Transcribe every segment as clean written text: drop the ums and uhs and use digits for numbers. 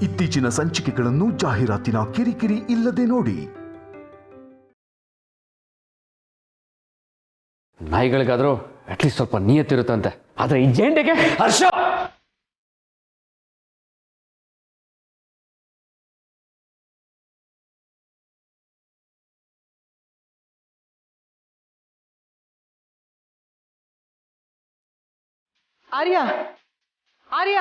ಇತ್ತೀಚಿನ ಸಂಚಿಕೆಗಳನ್ನು ಜಾಹೀರಾತಿನ ಕಿರಿಕಿರಿ ಇಲ್ಲದೆ ನೋಡಿ. ನಾಯಿಗಳಿಗಾದ್ರೂ ಅಟ್ಲೀಸ್ಟ್ ಸ್ವಲ್ಪ ನಿಯತ್ತಿರುತ್ತಂತೆ, ಆದ್ರೆ ಈ ಜೇಂಡೆಗೆ ಹರ್ಷ. ಆರ್ಯ, ಆರ್ಯ,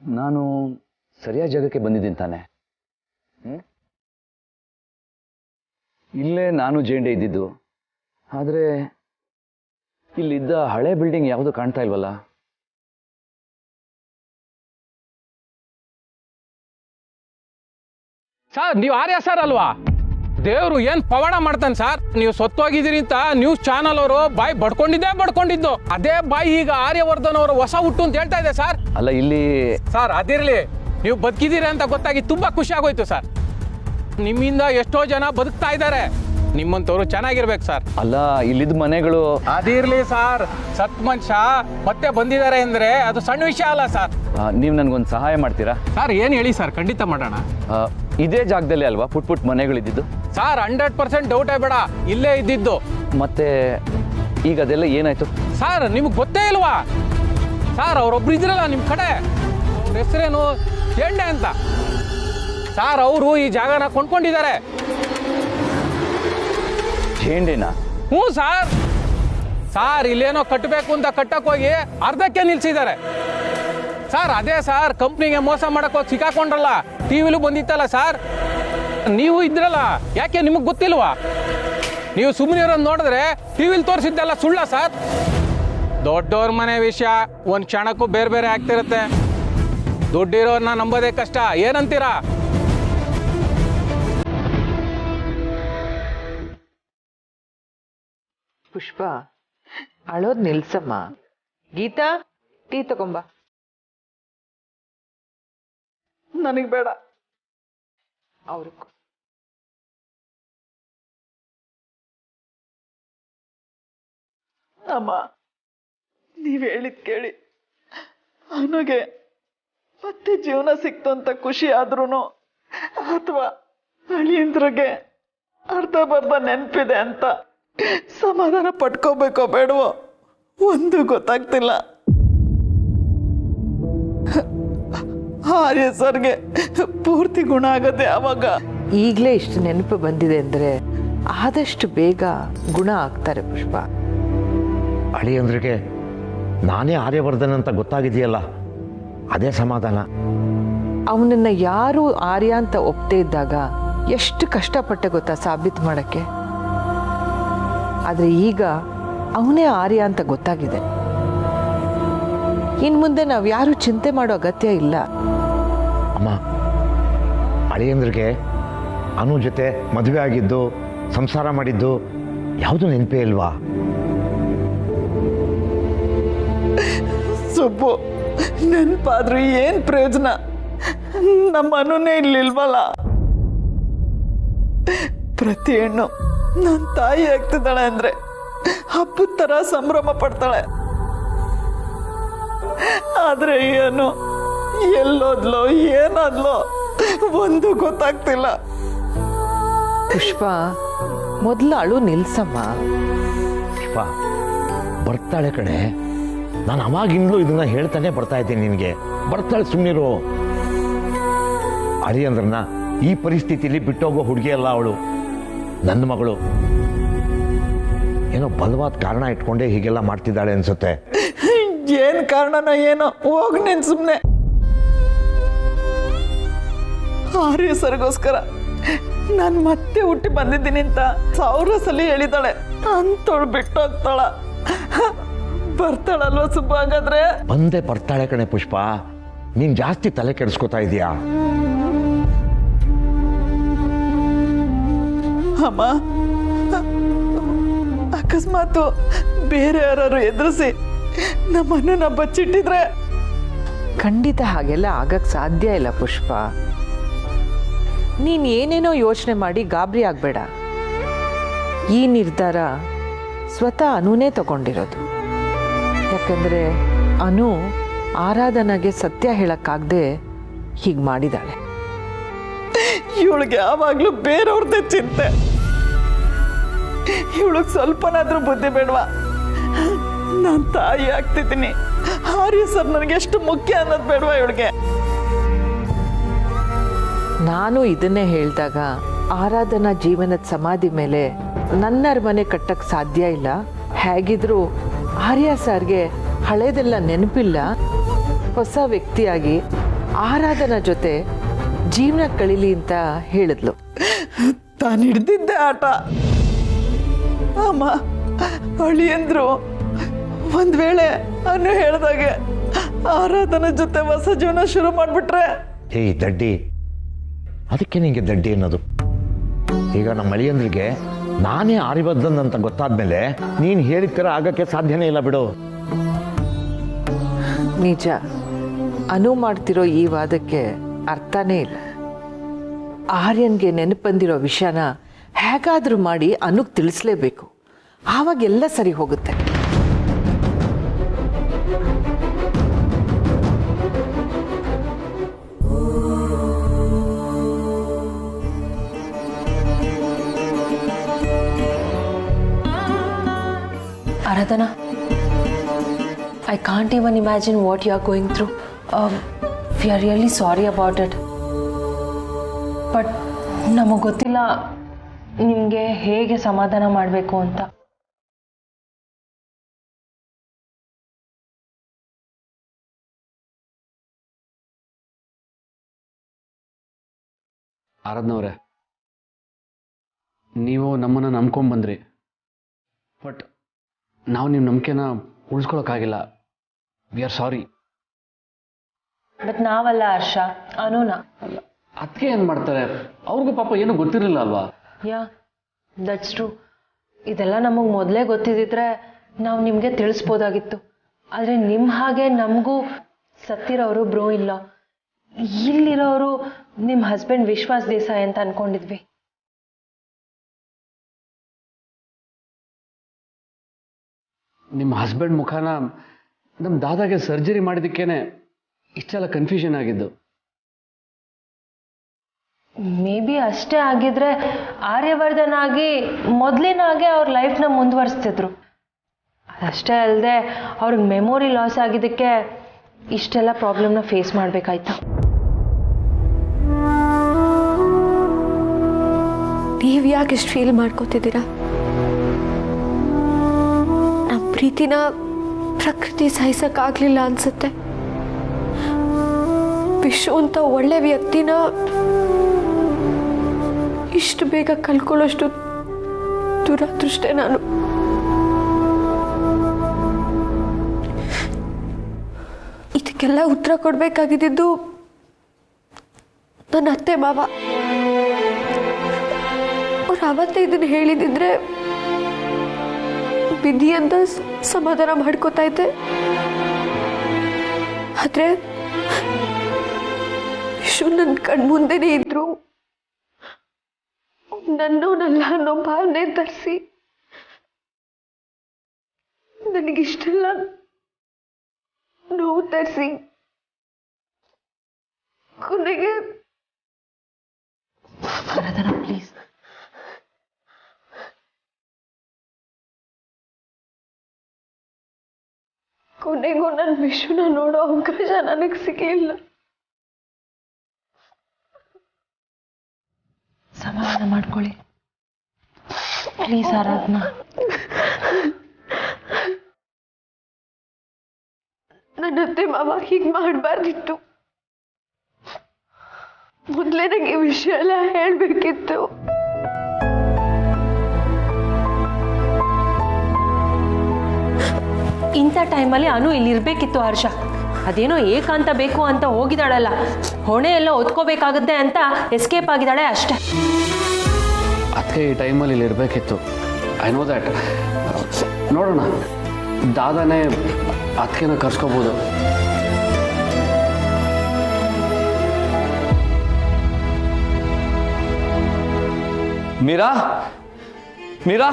ನಾನು ಸರಿಯಾದ ಜಾಗಕ್ಕೆ ಬಂದಿದ್ದೀನಿ ತಾನೆ? ಇಲ್ಲೇ ನಾನು ಜೇಂಡೆ ಇದ್ದಿದ್ದು, ಆದರೆ ಇಲ್ಲಿದ್ದ ಹಳೆ ಬಿಲ್ಡಿಂಗ್ ಯಾವುದು ಕಾಣ್ತಾ ಇಲ್ವಲ್ಲ? ಸರ್, ನೀವು ಆರ್ಯ ಸರ್ ಅಲ್ವಾ? ದೇವ್ರು ಏನ್ ಪವಾಡ ಮಾಡ್ತಾನೆ ಸರ್. ನೀವು ಸತ್ತೋಗಿದ್ದೀರಿ ಅಂತ ನ್ಯೂಸ್ ಚಾನಲ್ ಅವರು ಬಾಯಿ ಬಡ್ಕೊಂಡಿದ್ದು, ಅದೇ ಬಾಯಿ ಈಗ ಆರ್ಯವರ್ಧನ್ ಅವರು ಹೊಸ ಹುಟ್ಟು ಅಂತ ಹೇಳ್ತಾ ಇದೆ ಸರ್. ಅಲ್ಲ, ಇಲ್ಲಿ ಸರ್ ಅದಿರ್ಲಿ, ನೀವು ಬದುಕಿದ್ದೀರಿ ಅಂತ ಗೊತ್ತಾಗಿ ತುಂಬಾ ಖುಷಿ ಆಗೋಯ್ತು ಸರ್. ನಿಮ್ಮಿಂದ ಎಷ್ಟೋ ಜನ ಬದುಕ್ತಾ ಇದ್ದಾರೆ, ನಿಮ್ಮಂತವ್ರು ಚೆನ್ನಾಗಿರ್ಬೇಕು ಸರ್. ಅಲ್ಲ, ಇಲ್ಲಿದ್ದ ಮನೆಗಳು ಅದಿರ್ಲಿ ಸರ್, ಸತ್ ಮನುಷ್ಯ ಮತ್ತೆ ಬಂದಿದ್ದಾರೆ ಅಂದ್ರೆ ಅದು ಸಣ್ಣ ವಿಷಯ ಅಲ್ಲ ಸರ್. ನೀವು ನನ್ಗೊಂದು ಸಹಾಯ ಮಾಡ್ತೀರಾ ಸರ್? ಏನ್ ಹೇಳಿ ಸರ್, ಖಂಡಿತ ಮಾಡೋಣ. ಇದೇ ಜಾಗದಲ್ಲಿ ಅಲ್ವಾ ಪುಟ್ ಮನೆಗಳಿದ್ದು? ಸರ್ 100% ಡೌಟೇ ಬೇಡ, ಇಲ್ಲೇ ಇದ್ದಿದ್ದು. ಮತ್ತೆ ಈಗ ಅದೆಲ್ಲ ಏನಾಯ್ತು ಸರ್? ನಿಮ್ಗೆ ಗೊತ್ತೇ ಇಲ್ವಾ ಸರ್? ಅವ್ರೊಬ್ರು ಇದ್ರಲ್ಲ ನಿಮ್ಮ ಕಡೆ, ಅವ್ರ ಹೆಸರೇನು ಜೇಂಡೆ ಅಂತ ಸರ್. ಅವರು ಈ ಜಾಗನ ಕೊಂಡ್ಕೊಂಡಿದ್ದಾರೆ. ಜೇಂಡೆನಾ? ಹ್ಞೂ ಸರ್. ಸರ್ ಇಲ್ಲೇನೋ ಕಟ್ಟಬೇಕು ಅಂತ ಕಟ್ಟಕ್ಕೆ ಹೋಗಿ ಅರ್ಧಕ್ಕೆ ನಿಲ್ಸಿದ್ದಾರೆ ಸರ್. ಅದೇ ಸರ್, ಕಂಪ್ನಿಗೆ ಮೋಸ ಮಾಡಕ್ ಹೋಗಿ ಸಿಕ್ಕಾಕೊಂಡ್ರಲ್ಲ, ಟಿವಿಲೂ ಬಂದಿತ್ತಲ್ಲ ಸರ್. ನೀವು ಇದ್ರಲ್ಲ, ಯಾಕೆ ನಿಮಗೆ ಗೊತ್ತಿಲ್ವಾ? ನೀವು ಸುಮ್ಮನೆ ಇರೋದು ನೋಡಿದ್ರೆ ಟಿವಿಲಿ ತೋರಿಸಿದ್ದೆಲ್ಲ ಸುಳ್ಳ ಸರ್. ದೊಡ್ಡವ್ರ ಮನೆ ವಿಷಯ ಒಂದು ಕ್ಷಣಕ್ಕೂ ಬೇರೆ ಬೇರೆ ಆಗ್ತಿರುತ್ತೆ. ದುಡ್ಡಿರೋರ್ನ ನಂಬೋದೇ ಕಷ್ಟ, ಏನಂತೀರಾ? ಪುಷ್ಪ, ಅಳೋದ್ ನಿಲ್ಸಮ್ಮ. ಗೀತಾ, ಟೀ ತಗೊಂಬ. ನನಗ್ ಬೇಡ. ಅವ್ರಿಗೂ ಅಮ್ಮ, ನೀವ್ ಹೇಳಿದ್ ಕೇಳಿ ಅವನಿಗೆ ಮತ್ತೆ ಜೀವನ ಸಿಕ್ತು ಅಂತ ಖುಷಿ ಆದ್ರೂ, ಅಥವಾ ಅಳಿಯಂದ್ರಿಗೆ ಅರ್ಧ ಬರ್ಧ ನೆನಪಿದೆ ಅಂತ ಸಮಾಧಾನ ಪಟ್ಕೋಬೇಕೋ ಬೇಡವೋ ಒಂದು ಗೊತ್ತಾಗ್ತಿಲ್ಲ. ಆರ್ಯ ಸರ್ಗೆ ಪೂರ್ತಿ ಗುಣ ಆಗದೆ ಅವಾಗ. ಈಗಲೇ ಇಷ್ಟು ನೆನಪು ಬಂದಿದೆ ಅಂದ್ರೆ ಆದಷ್ಟು ಬೇಗ ಗುಣ ಆಗ್ತಾರೆ ಪುಷ್ಪ. ಅಳಿಯಂದ್ರಿಗೆ ನಾನೇ ಆರ್ಯವರ್ಧನ್ ಅಂತ ಗೊತ್ತಾಗಿದೆಯಲ್ಲ, ಅದೇ ಸಮಾಧಾನ. ಅವನನ್ನ ಯಾರು ಆರ್ಯ ಅಂತ ಒಪ್ತೇ ಇದ್ದಾಗ ಎಷ್ಟು ಕಷ್ಟಪಟ್ಟೆ ಗೊತ್ತಾ ಸಾಬೀತು ಮಾಡಕ್ಕೆ. ಆದ್ರೆ ಈಗ ಅವನೇ ಆರ್ಯ ಅಂತ ಗೊತ್ತಾಗಿದೆ. ಇನ್ ಮುಂದೆ ನಾವು ಯಾರು ಚಿಂತೆ ಮಾಡೋ ಅಗತ್ಯ ಇಲ್ಲ. ಅಮ್ಮ, ಅಳಿಯಂದ್ರಿಗೆ ಅನು ಜೊತೆ ಮದುವೆ ಆಗಿದ್ದು, ಸಂಸಾರ ಮಾಡಿದ್ದು ಯಾವುದು ನೆನಪೇ ಇಲ್ವಾ? ಸುಬ್ಬು, ನೆನಪಾದ್ರೂ ಏನ್ ಪ್ರಯೋಜನ? ನಮ್ಮ ಅನುನೇ ಇಲ್ಲಿಲ್ವಲ್ಲ. ಪ್ರತಿ ಹೆಣ್ಣು ನನ್ನ ತಾಯಿ ಆಗ್ತಿದ್ದಾಳೆ ಅಂದ್ರೆ ಹಬ್ಬದ ತರ ಸಂಭ್ರಮ ಪಡ್ತಾಳೆ. ಆದ್ರೆ ಏನು ಎಲ್ಲೋದ್ಲೋ ಏನಾದ್ಲೋ ಒಂದು ಗೊತ್ತಾಗ್ತಿಲ್ಲ. ಪುಷ್ಪ, ಮೊದಲು ಅಳು ನಿಲ್ಸಮ್ಮ. ಪುಷ್ಪ, ಬರ್ತಾಳೆ ಕಣೆ. ನಾನು ಅವಾಗಿಂದಲೂ ಇದನ್ನ ಹೇಳ್ತಾನೆ ಬರ್ತಾ ಇದ್ದೀನಿ ನಿನಗೆ. ಬರ್ತಾಳೆ, ಸುಮ್ಮನಿರು. ಅಳಿಯಂದ್ರನ್ನ ಈ ಪರಿಸ್ಥಿತಿಲಿ ಬಿಟ್ಟೋಗೋ ಹುಡುಗಿ ಅಲ್ಲ ಅವಳು, ನನ್ನ ಮಗಳು. ಏನೋ ಬಲವಾದ ಕಾರಣ ಇಟ್ಕೊಂಡೇ ಹೀಗೆಲ್ಲ ಮಾಡ್ತಿದ್ದಾಳೆ ಅನ್ಸುತ್ತೆ. ಏನ್ ಕಾರಣನ ಏನೋ, ಹೋಗ್ ನೀನ್ ಸುಮ್ನೆ. ಆರ್ಯ ಸರ್ಗೋಸ್ಕರ ನಾನು ಮತ್ತೆ ಹುಟ್ಟಿ ಬಂದಿದ್ದೀನಿ ಅಂತ 1000 ಸಲ ಹೇಳಿದಾಳೆ. ಅಂತೋಳು ಬಿಟ್ಟು ಹೋಗ್ತಾಳ, ಬರ್ತಾಳಲ್ವ ಸುಬ್ಬ? ಹಾಗಾದ್ರೆ ಬಂದೆ ಬರ್ತಾಳೆ ಕಣೆ ಪುಷ್ಪ, ನೀನ್ ಜಾಸ್ತಿ ತಲೆ ಕೆಡಿಸ್ಕೊತಾ ಇದೀಯಾ. ಅಮ್ಮ, ಅಕಸ್ಮಾತ್ ಬೇರೆ ಯಾರು ಎದುರಿಸಿ ನಮ್ಮನ್ನ ಬಚ್ಚಿಟ್ಟಿದ್ರೆ? ಖಂಡಿತ ಹಾಗೆಲ್ಲ ಆಗಕ್ ಸಾಧ್ಯ ಇಲ್ಲ ಪುಷ್ಪ. ನೀನ್ ಏನೇನೋ ಯೋಚನೆ ಮಾಡಿ ಗಾಬರಿ ಆಗ್ಬೇಡ. ಈ ನಿರ್ಧಾರ ಸ್ವತಃ ಅನುನೇ ತಗೊಂಡಿರೋದು. ಯಾಕಂದ್ರೆ ಅನು ಆರಾಧನಾಗೆ ಸತ್ಯ ಹೇಳಕ್ಕಾಗದೆ ಹೀಗೆ ಮಾಡಿದಾಳೆ. ಇವಳಿಗೆ ಯಾವಾಗ್ಲೂ ಬೇರೆಯವ್ರದ್ದೇ ಚಿಂತೆ. ಇವಳಿಗೆ ಸ್ವಲ್ಪನಾದ್ರೂ ಬುದ್ಧಿ ಬೇಡವಾ? ನಾನು ತಾಯಿ ಆಗ್ತಿದ್ದೀನಿ, ಆರ್ಯ ಸರ್ ನನಗೆ ಎಷ್ಟು ಮುಖ್ಯ ಅನ್ನೋದು ಬೇಡವಾ ಇವಳಿಗೆ? ನಾನು ಇದನ್ನೇ ಹೇಳಿದಾಗ ಆರಾಧನಾ ಜೀವನದ ಸಮಾಧಿ ಮೇಲೆ ನನ್ನ ಅರಮನೆ ಕಟ್ಟಕ್ಕೆ ಸಾಧ್ಯ ಇಲ್ಲ. ಹೇಗಿದ್ರು ಆರ್ಯ ಸರ್ಗೆ ಹಳೇದೆಲ್ಲ ನೆನಪಿಲ್ಲ. ಹೊಸ ವ್ಯಕ್ತಿಯಾಗಿ ಆರಾಧನಾ ಜೊತೆ ಜೀವನ ಕಳೀಲಿ ಅಂತ ಹೇಳಿದ್ಲು. ತಾನು ಹಿಡ್ದಿದ್ದೆ ಆಟ. ಅಮ್ಮ, ಅಳಿಯಂದ್ರು ಒಂದ್ ವೇಳೆ ಅನ್ನು ಹೇಳ್ದಾಗೆ ಆರಾಧನಾ ಜೊತೆ ಹೊಸ ಜೀವನ ಶುರು ಮಾಡ್ಬಿಟ್ರೆ? ಏಯ್ ದಡ್ಡಿ, ಅದಕ್ಕೆ ನಿಂಗೆ ದಡ್ಡಿ ಅನ್ನೋದು. ಈಗ ನಮ್ಮ ಅಳಿಯಂದ್ರಿಗೆ ನಾನೇ ಆರ್ಯವರ್ಧನ್ ಅಂತ ಗೊತ್ತಾದ್ಮೇಲೆ ನೀನ್ ಹೇಳಿದ ಥರ ಆಗಕ್ಕೆ ಸಾಧ್ಯನೇ ಇಲ್ಲ ಬಿಡು. ನಿಜ, ಅನು ಮಾಡ್ತಿರೋ ಈ ವಾದಕ್ಕೆ ಅರ್ಥನೇ ಇಲ್ಲ. ಆರ್ಯನ್ಗೆ ನೆನಪು ಬಂದಿರೋ ವಿಷಯನ ಹೇಗಾದ್ರೂ ಮಾಡಿ ಅನುಗ್ ತಿಳಿಸ್ಲೇಬೇಕು. ಆವಾಗೆಲ್ಲ ಸರಿ ಹೋಗುತ್ತೆ. Aradhana, I can't even imagine what you are going through. We are really sorry about it. But ನಮಗೆ ಗೊತ್ತಿಲ್ಲ ನಿಮಗೆ ಹೇಗೆ ಸಮಾಧಾನ ಮಾಡಬೇಕು ಅಂತ. ಆರಾಧನವ್ರೆ, ನೀವು ನಮ್ಮನ್ನು ನಂಬ್ಕೊಂಡ್ಬಂದ್ರಿ. ಬಟ್ ನಾವು ನಿಮ್ಮ ನಂಬಿಕೆನ ಉಳಿಸ್ಕೊಳಕ್ಕಾಗಿಲ್ಲ. We are sorry. ಬಟ್ ನಾವಲ್ಲ ಹರ್ಷ, ಅನುನ. ಅದಕ್ಕೆ ಏನು ಮಾಡ್ತಾರೆ? ಅವ್ರಿಗೂ ಪಾಪ ಏನೂ ಗೊತ್ತಿರಲಿಲ್ಲ ಅಲ್ವಾ? ಯಾ, ದಟ್ಸ್ ಟ್ರೂ. ಇದೆಲ್ಲ ನಮಗೆ ಮೊದಲೇ ಗೊತ್ತಿದ್ದಿದ್ರೆ ನಾವು ನಿಮಗೆ ತಿಳಿಸ್ಬೋದಾಗಿತ್ತು. ಆದರೆ ನಿಮ್ಮ ಹಾಗೆ ನಮಗೂ ಸತ್ತಿರೋರು ಬ್ರೋ ಇಲ್ಲ. ಇಲ್ಲಿರೋರು ನಿಮ್ಮ ಹಸ್ಬೆಂಡ್ ವಿಶ್ವಾಸ್ ದೇಸಾಯಿ ಅಂತ ಅನ್ಕೊಂಡಿದ್ವಿ. ನಿಮ್ಮ ಹಸ್ಬೆಂಡ್ ಮುಖಾನ ನಮ್ಮ ದಾದಾಗೆ ಸರ್ಜರಿ ಮಾಡಿದ್ದಕ್ಕೇನೆ ಇಷ್ಟೆಲ್ಲ ಕನ್ಫ್ಯೂಷನ್ ಆಗಿದ್ದು. ಮೇ ಬಿ ಅಷ್ಟೇ ಆಗಿದ್ರೆ ಆರ್ಯವರ್ಧನ್ ಆಗಿ ಮೊದಲಿನಾಗೆ ಅವ್ರ ಲೈಫ್ನ ಮುಂದುವರಿಸ್ತಿದ್ರು. ಅದಷ್ಟೇ ಅಲ್ಲದೆ ಅವ್ರಿಗೆ ಮೆಮೊರಿ ಲಾಸ್ ಆಗಿದ್ದಕ್ಕೆ ಇಷ್ಟೆಲ್ಲ ಪ್ರಾಬ್ಲಮ್ನ ಫೇಸ್ ಮಾಡಬೇಕಾಯ್ತು. ನೀವು ಯಾಕೆ ಇಷ್ಟು ಫೀಲ್ ಮಾಡ್ಕೋತಿದ್ದೀರಾ? ನಮ್ಮ ಪ್ರೀತಿನ ಪ್ರಕೃತಿ ಸಹಿಸಕ್ಕಾಗ್ಲಿಲ್ಲ ಅನ್ಸುತ್ತೆ. ವಿಶ್ವ ಅಂತ ಒಳ್ಳೆ ವ್ಯಕ್ತಿನ ಇಷ್ಟು ಬೇಗ ಕಳ್ಕೊಳ್ಳೋಷ್ಟು ದುರದೃಷ್ಟೇ ನಾನು. ಇದಕ್ಕೆಲ್ಲ ಉತ್ತರ ಕೊಡ್ಬೇಕಾಗಿದ್ದು ನನ್ನ ಅತ್ತೆ ಮಾವ. ಅವ್ರು ಅವತ್ತೇ ಇದನ್ನು ಹೇಳಿದಿದ್ರೆ ವಿಧಿ ಅಂತ ಸಮಾಧಾನ ಮಾಡ್ಕೋತಾ ಇದ್ದೆ. ಆದ್ರೆ ವಿಶ್ವ ನನ್ನ ಕಣ್ಮುಂದೆನೇ ಇದ್ರು. ನನ್ನವನಲ್ಲ ಅನ್ನೋ ಭಾವನೆ ತರಿಸಿ ನನಗಿಷ್ಟೆಲ್ಲ ನೋವು ತರಿಸಿ ಕೊನೆಗೆ ಪ್ಲೀಸ್, ಕೊನೆಗೂ ನನ್ನ ವಿಶ್ವನ ನೋಡೋ ಅವಕಾಶ ನನಗೆ ಸಿಗಲಿಲ್ಲ. ಸಮಾಧಾನ ಮಾಡ್ಕೊಳ್ಳಿ ಪ್ಲೀಸ್ ಆರಾಧನಾ. ನನ್ನ ಅತ್ತೆ ಮಾವ ಹೀಗೆ ಮಾಡಬಾರ್ದಿತ್ತು. ಮೊದಲೇ ನನಗೆ ಈ ವಿಷಯ ಎಲ್ಲ ಹೇಳಬೇಕಿತ್ತು. ಇಂಥ ಟೈಮಲ್ಲಿ ಅನು ಇಲ್ಲಿ ಇರಬೇಕಿತ್ತು ಹರ್ಷ. ಅದೇನೋ ಏಕಾಂತ ಬೇಕು ಅಂತ ಹೋಗಿದ್ದಾಳಲ್ಲ, ಹೊಣೆ ಎಲ್ಲ ಒತ್ಕೋಬೇಕಾಗುತ್ತೆ ಅಂತ ಎಸ್ಕೇಪ್ ಆಗಿದ್ದಾಳೆ ಅಷ್ಟೇ. ಅದಕ್ಕೆ ಈ ಟೈಮಲ್ಲಿ ಇಲ್ಲಿ ಇರಬೇಕಿತ್ತು. I know that. ನೋಡೋಣ, ದಾದಾನೇ ಅದಕ್ಕೇನೋ ಕರ್ಸ್ಕೋಬೋದು. ಮೀರಾ, ಮೀರಾ,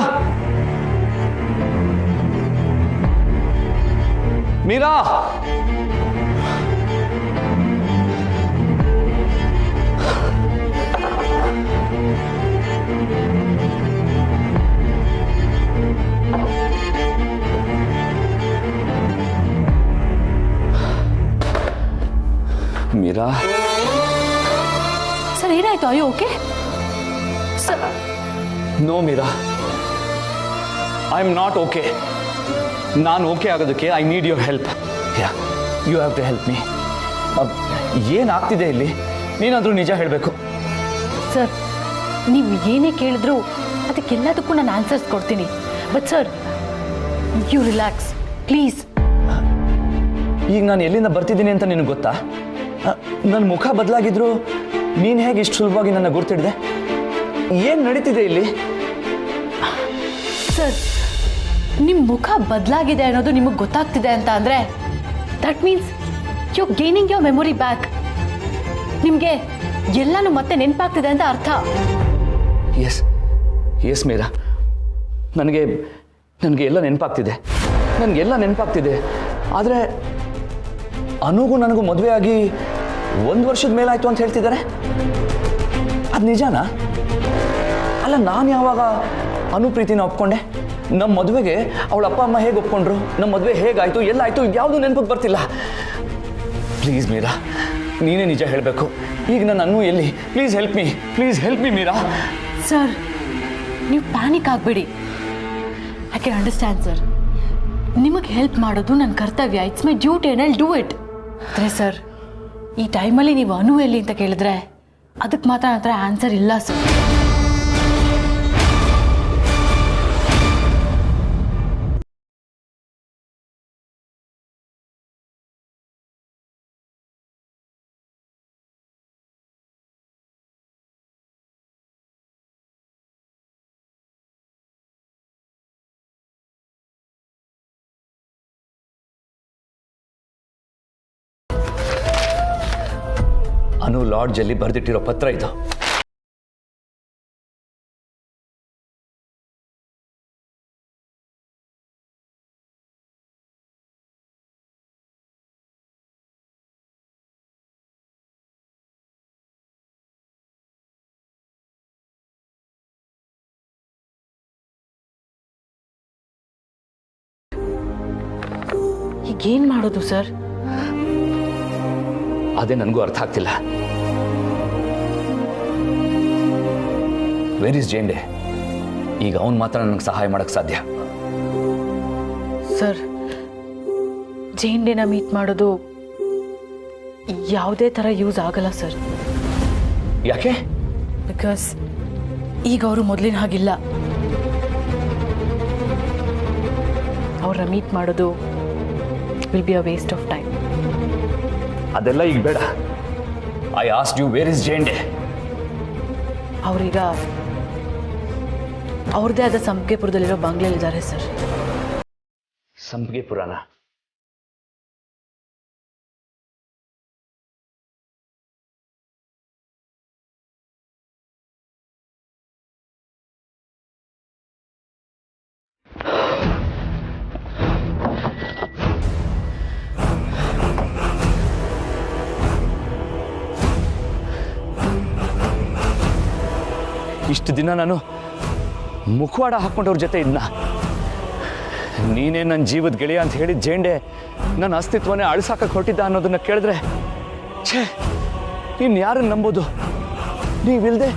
ಮೀರಾ, ಮೀರಾ. ಸರ್ ಏನಾಯ್ತು? ಅಯ್ಯೋ okay sir. No Meera, I am not okay. ನಾನು ಓಕೆ ಆಗೋದಕ್ಕೆ I need your help. Yeah, you have to help me. ಏನಾಗ್ತಿದೆ ಇಲ್ಲಿ? ನೀನಾದರೂ ನಿಜ ಹೇಳಬೇಕು. ಸರ್, ನೀವು ಏನೇ ಕೇಳಿದ್ರು ಅದಕ್ಕೆಲ್ಲದಕ್ಕೂ ನಾನು ಆನ್ಸರ್ಸ್ ಕೊಡ್ತೀನಿ. But sir, you relax please. ಈಗ ನಾನು ಎಲ್ಲಿಂದ ಬರ್ತಿದ್ದೀನಿ ಅಂತ ನಿನಗೆ ಗೊತ್ತಾ? ನನ್ನ ಮುಖ ಬದಲಾಗಿದ್ರು ನೀನು ಹೇಗೆ ಇಷ್ಟು ಸುಲಭವಾಗಿ ನನ್ನ ಗುರ್ತಿಡಿದೆ? ಏನು ನಡೀತಿದೆ ಇಲ್ಲಿ? ಸರ್, ನಿಮ್ಮ ಮುಖ ಬದಲಾಗಿದೆ ಅನ್ನೋದು ನಿಮಗೆ ಗೊತ್ತಾಗ್ತಿದೆ ಅಂತ ಅಂದರೆ that means you gaining your memory back. ನಿಮಗೆ ಎಲ್ಲನೂ ಮತ್ತೆ ನೆನಪಾಗ್ತಿದೆ ಅಂತ ಅರ್ಥ. ಎಸ್ ಎಸ್ ಮೀರಾ, ನನಗೆ ಎಲ್ಲ ನೆನಪಾಗ್ತಿದೆ. ಆದರೆ ಅನುಗೂ ನನಗೂ ಮದುವೆ ಆಗಿ 1 ವರ್ಷದ ಮೇಲಾಯಿತು ಅಂತ ಹೇಳ್ತಿದ್ದಾರೆ. ಅದು ನಿಜಾನಾ? ಅಲ್ಲ, ನಾನು ಯಾವಾಗ ಅನು ಪ್ರೀತಿನ ಒಪ್ಕೊಂಡೆ? ನಮ್ಮ ಮದುವೆಗೆ ಅವಳ ಅಪ್ಪ ಅಮ್ಮ ಹೇಗೆ ಒಪ್ಕೊಂಡ್ರು? ನಮ್ಮ ಮದುವೆ ಹೇಗಾಯಿತು, ಎಲ್ಲಾಯಿತು, ಯಾವುದು ನೆನಪಿಗೆ ಬರ್ತಿಲ್ಲ. ಪ್ಲೀಸ್ ಮೀರಾ, ನೀನೇ ನಿಜ ಹೇಳಬೇಕು. ಈಗ ನನ್ನ ಅನ್ನು ಎಲ್ಲಿ? Please help me Meera. Sir, ನೀವು ಪ್ಯಾನಿಕ್ ಆಗಬೇಡಿ. I can understand sir. ನಿಮಗೆ ಹೆಲ್ಪ್ ಮಾಡೋದು ನನ್ನ ಕರ್ತವ್ಯ. It's my duty and I'll do it. ಆದರೆ ಸರ್, ಈ ಟೈಮಲ್ಲಿ ನೀವು ಅನು ಎಲ್ಲಿ ಅಂತ ಕೇಳಿದ್ರೆ ಅದಕ್ಕೆ ಮಾತ್ರ ನನ್ನ ಹತ್ರ ಆನ್ಸರ್ ಇಲ್ಲ ಸರ್. ಅನು ಲಾಡ್ಜಲ್ಲಿ ಬರೆದಿಟ್ಟಿರೋ ಪತ್ರ ಇದು. ಈಗೇನು ಮಾಡೋದು ಸರ್? ಅದೇ ನನಗೂ ಅರ್ಥ ಆಗ್ತಿಲ್ಲ. Where is Zende? ಈಗ ಅವನು ಮಾತ್ರ ನನಗೆ ಸಹಾಯ ಮಾಡಕ್ಕೆ ಸಾಧ್ಯ. ಸರ್, ಜೇಂಡೆನ ಮೀಟ್ ಮಾಡೋದು ಯಾವುದೇ ಥರ ಯೂಸ್ ಆಗಲ್ಲ ಸರ್. ಯಾಕೆ? ಬಿಕಾಸ್ ಈಗ ಅವರು ಮೊದಲಿನ ಹಾಗಿಲ್ಲ. ಅವ್ರನ್ನ ಮೀಟ್ ಮಾಡೋದು will be a waste of time. ಅದೆಲ್ಲ ಈಗ ಬೇಡ. I asked you where is Zende? ಅವರೀಗ ಅವ್ರದ್ದೇ ಆದ ಸಂಪಿಗೆಪುರದಲ್ಲಿರೋ ಬಂಗ್ಲೆಯಲ್ಲಿದ್ದಾರೆ ಸರ್. ಸಂಪಿಗೆಪುರನ? ಇಷ್ಟು ದಿನ ನಾನು ಮುಖವಾಡ ಹಾಕ್ಕೊಂಡವ್ರ ಜೊತೆ ಇದ್ನ. ನೀನೇ ನನ್ನ ಜೀವದ ಗೆಳೆಯ ಅಂತ ಹೇಳಿದ ಜೇಂಡೆ ನನ್ನ ಅಸ್ತಿತ್ವನೇ ಅಳಿಸಾಕಕ್ಕೆ ಹೊರಟಿದ್ದ ಅನ್ನೋದನ್ನ ಕೇಳಿದ್ರೆ ಛೇ, ನೀನು ಯಾರನ್ನು ನಂಬೋದು? ನೀವಿಲ್ದೆ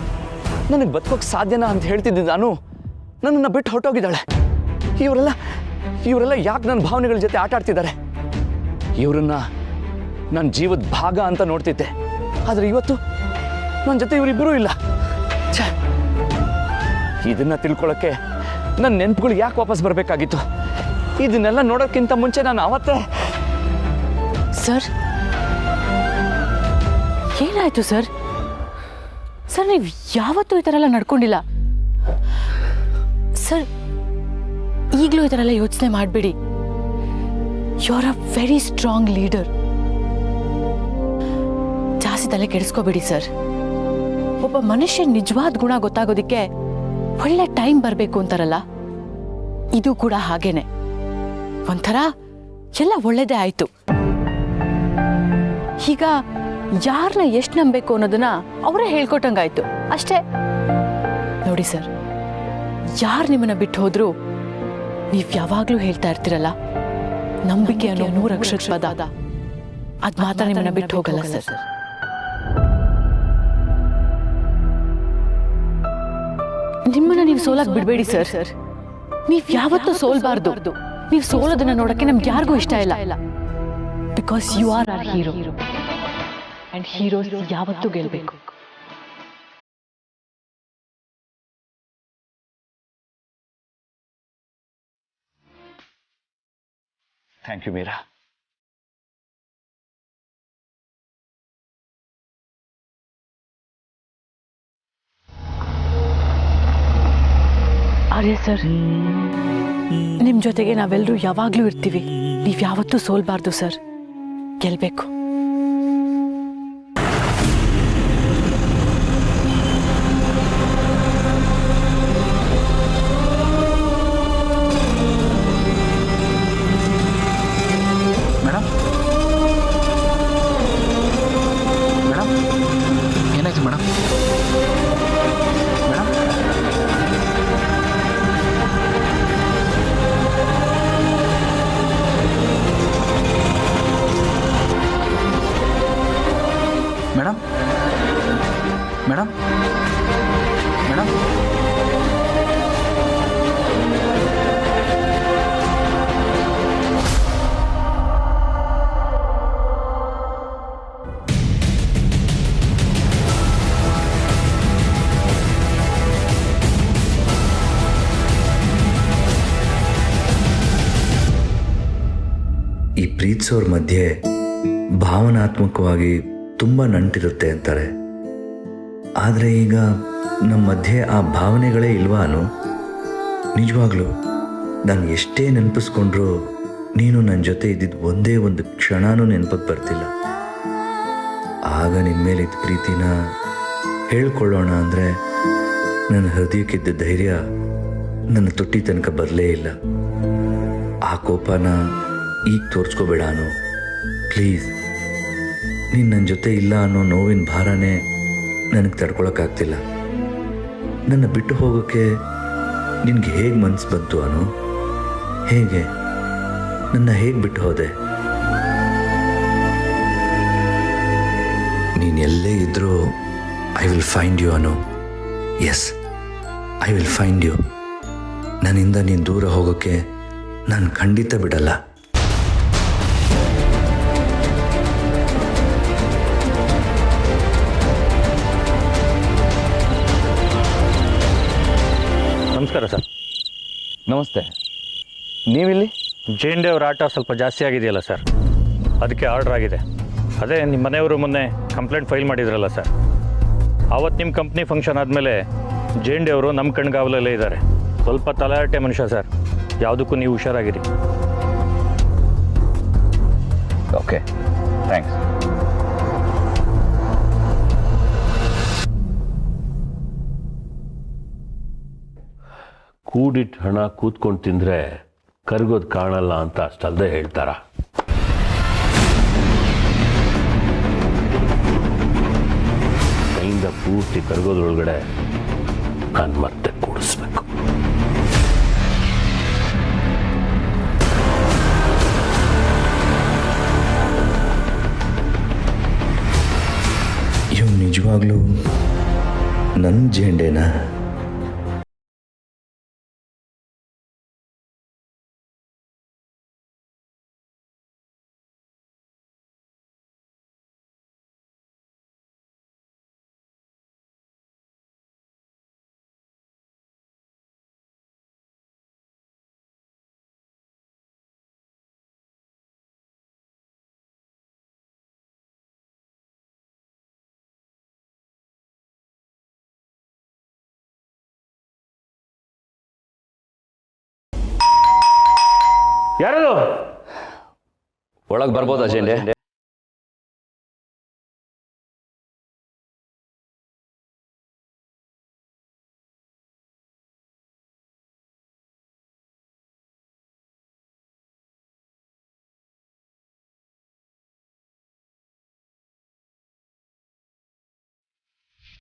ನನಗೆ ಬದುಕೋಕೆ ಸಾಧ್ಯನಾ ಅಂತ ಹೇಳ್ತಿದ್ದೆ ನಾನು ನನ್ನನ್ನು ಬಿಟ್ಟು ಹೊರಟೋಗಿದ್ದಾಳೆ. ಇವರೆಲ್ಲ ಯಾಕೆ ನನ್ನ ಭಾವನೆಗಳ ಜೊತೆ ಆಟ ಆಡ್ತಿದ್ದಾರೆ? ಇವರನ್ನ ನನ್ನ ಜೀವದ ಭಾಗ ಅಂತ ನೋಡ್ತಿದ್ದೆ, ಆದರೆ ಇವತ್ತು ನನ್ನ ಜೊತೆ ಇವರಿಬ್ಬರೂ ಇಲ್ಲ. ಛೇ, ಇದನ್ನ ತಿಳ್ಕೊಳ್ಳೋಕ್ಕೆ ನನ್ನ ನೆನಪುಗಳು ಯಾಕೆ ವಾಪಸ್ ಬರಬೇಕಾಗಿತ್ತು? ಇದನ್ನೆಲ್ಲ ನೋಡೋಕ್ಕಿಂತ ಮುಂಚೆ ನಾನು ಅವತ್ತೇ... ಸರ್, ಏನಾಯ್ತು ಸರ್? ಸರ್, ನೀವು ಯಾವತ್ತೂ ಈ ಥರ ಎಲ್ಲ ನಡ್ಕೊಂಡಿಲ್ಲ ಸರ್. ಈಗಲೂ ಈ ಥರ ಎಲ್ಲ ಯೋಚನೆ ಮಾಡಬೇಡಿ. You are a very strong leader. ಜಾಸ್ತಿ ತಲೆ ಕೆಡಿಸ್ಕೋಬೇಡಿ ಸರ್. ಒಬ್ಬ ಮನುಷ್ಯ ನಿಜವಾದ ಗುಣ ಗೊತ್ತಾಗೋದಕ್ಕೆ ಒಳ್ಳೆ ಟೈಮ್ ಬರಬೇಕು ಅಂತಾರಲ್ಲ, ಇದು ಕೂಡ ಹಾಗೇನೆ. ಒಂಥರ ಎಲ್ಲ ಒಳ್ಳೇದೇ ಆಯ್ತು. ಈಗ ಯಾರನ್ನ ಎಷ್ಟು ನಂಬೇಕು ಅನ್ನೋದನ್ನ ಅವರೇ ಹೇಳ್ಕೊಟ್ಟಂಗಾಯ್ತು ಅಷ್ಟೇ. ನೋಡಿ ಸರ್, ಯಾರು ನಿಮ್ಮನ್ನ ಬಿಟ್ಟು ಹೋದ್ರು ನೀವ್ ಯಾವಾಗ್ಲೂ ಹೇಳ್ತಾ ಇರ್ತಿರಲ್ಲ, ನಂಬಿಕೆ ಅನ್ನೋ 3 ಅಕ್ಷರದ ಪದ, ಅದ್ ಮಾತ್ರ ನಿಮ್ಮನ್ನ ಬಿಟ್ಟು ಹೋಗಲ್ಲ ಸರ್. ನಿಮ್ಮನ್ನ ನೀವು ಸೋಲಕ್ ಬಿಡ್ಬೇಡಿ ಸರ್. ನೀವ್ ಯಾವತ್ತೂ ಸೋಲ್ಬಾರ್ದು. ನೀವು ಸೋಲೋದನ್ನ ನೋಡಕ್ಕೆ ನಮ್ಗೆ ಯಾರಿಗೂ ಇಷ್ಟ ಇಲ್ಲ. Because you are our hero, and heroes ಯಾವತ್ತೂ ಗೆಲ್ಬೇಕು. Thank you Meera. Arya sir, ನಿಮ್ ಜೊತೆಗೆ ನಾವೆಲ್ಲರೂ ಯಾವಾಗ್ಲೂ ಇರ್ತೀವಿ. ನೀವ್ ಯಾವತ್ತೂ ಸೋಲ್ಬಾರ್ದು ಸರ್, ಗೆಲ್ಬೇಕು. ಮೇಡಮ್, ಏನಾಯ್ತು ಮೇಡಮ್? ಮೇಡಮ್, ಮೇಡಮ್, ಮೇಡಮ್, ಈ ಪ್ರೀತಿಸೋರ ಮಧ್ಯೆ ಭಾವನಾತ್ಮಕವಾಗಿ ತುಂಬ ನಂಟಿರುತ್ತೆ ಅಂತಾರೆ. ಆದರೆ ಈಗ ನಮ್ಮ ಮಧ್ಯೆ ಆ ಭಾವನೆಗಳೇ ಇಲ್ವಾನು? ನಿಜವಾಗ್ಲೂ ನಾನು ಎಷ್ಟೇ ನೆನಪಿಸ್ಕೊಂಡ್ರೂ ನೀನು ನನ್ನ ಜೊತೆ ಇದ್ದಿದ್ದು ಒಂದೇ ಒಂದು ಕ್ಷಣನೂ ನೆನಪಕ್ಕೆ ಬರ್ತಿಲ್ಲ. ಆಗ ನಿನ್ನ ಮೇಲಿದ್ದ ಪ್ರೀತಿನ ಹೇಳ್ಕೊಳ್ಳೋಣ ಅಂದರೆ ನನ್ನ ಹೃದಯಕ್ಕಿದ್ದ ಧೈರ್ಯ ನನ್ನ ತೊಟ್ಟಿ ತನಕ ಬರಲೇ ಇಲ್ಲ. ಆ ಕೋಪನ ಈಗ ತೋರಿಸ್ಕೋಬೇಡ ಅನು, ಪ್ಲೀಸ್. ನೀನು ನನ್ನ ಜೊತೆ ಇಲ್ಲ ಅನ್ನೋ ನೋವಿನ ಭಾರನೇ ನನಗೆ ತಡ್ಕೊಳಕ್ಕಾಗ್ತಿಲ್ಲ. ನನ್ನ ಬಿಟ್ಟು ಹೋಗೋಕ್ಕೆ ನಿನಗೆ ಹೇಗೆ ಮನಸ್ಸು ಬಂತು ಅನು? ಹೇಗೆ ನನ್ನ ಹೇಗೆ ಬಿಟ್ಟು ಹೋದೆ? ನೀನು ಎಲ್ಲೇ ಇದ್ದರೂ I will find you Anu. Yes, I will find you. ನನ್ನಿಂದ ನೀನು ದೂರ ಹೋಗೋಕ್ಕೆ ನಾನು ಖಂಡಿತ ಬಿಡಲ್ಲ. ನಮಸ್ಕಾರ ಸರ್. ನಮಸ್ತೆ. ನೀವಿಲ್ಲಿ? ಜೈನ್ ಅವ್ರ ಆಟ ಸ್ವಲ್ಪ ಜಾಸ್ತಿ ಆಗಿದೆಯಲ್ಲ ಸರ್, ಅದಕ್ಕೆ ಆರ್ಡರ್ ಆಗಿದೆ. ಅದೇ ನಿಮ್ಮ ಮನೆಯವರು ಮೊನ್ನೆ ಕಂಪ್ಲೇಂಟ್ ಫೈಲ್ ಮಾಡಿದ್ರಲ್ಲ ಸರ್, ಆವತ್ತು ನಿಮ್ಮ ಕಂಪ್ನಿ ಫಂಕ್ಷನ್ ಆದಮೇಲೆ ಜೈನ್ ಅವರು ನಮ್ಮ ಕಣ್ಗಾವಲಲ್ಲೇ ಇದ್ದಾರೆ. ಸ್ವಲ್ಪ ತಲಾಟೆ ಮನುಷ್ಯ ಸರ್, ಯಾವುದಕ್ಕೂ ನೀವು ಹುಷಾರಾಗಿರಿ. Okay, thanks. ಕೂಡಿಟ್ಟು ಹಣ ಕೂತ್ಕೊಂಡು ತಿಂದರೆ ಕರಗೋದು ಕಾಣಲ್ಲ ಅಂತ ಅಷ್ಟಲ್ಲದೆ ಹೇಳ್ತಾರ. ಕೈಯಿಂದ ಪೂರ್ತಿ ಕರಗೋದ್ರೊಳಗಡೆ ನಾನು ಮತ್ತೆ ಕೂಡಿಸ್ಬೇಕು. ಇವು ನಿಜವಾಗ್ಲೂ ನನ್ನ ಜೇಂಡೇನಾ? ಯಾರದು? ಒಳಗೆ ಬರ್ಬೋದಾ ಜೇಂಡೆ?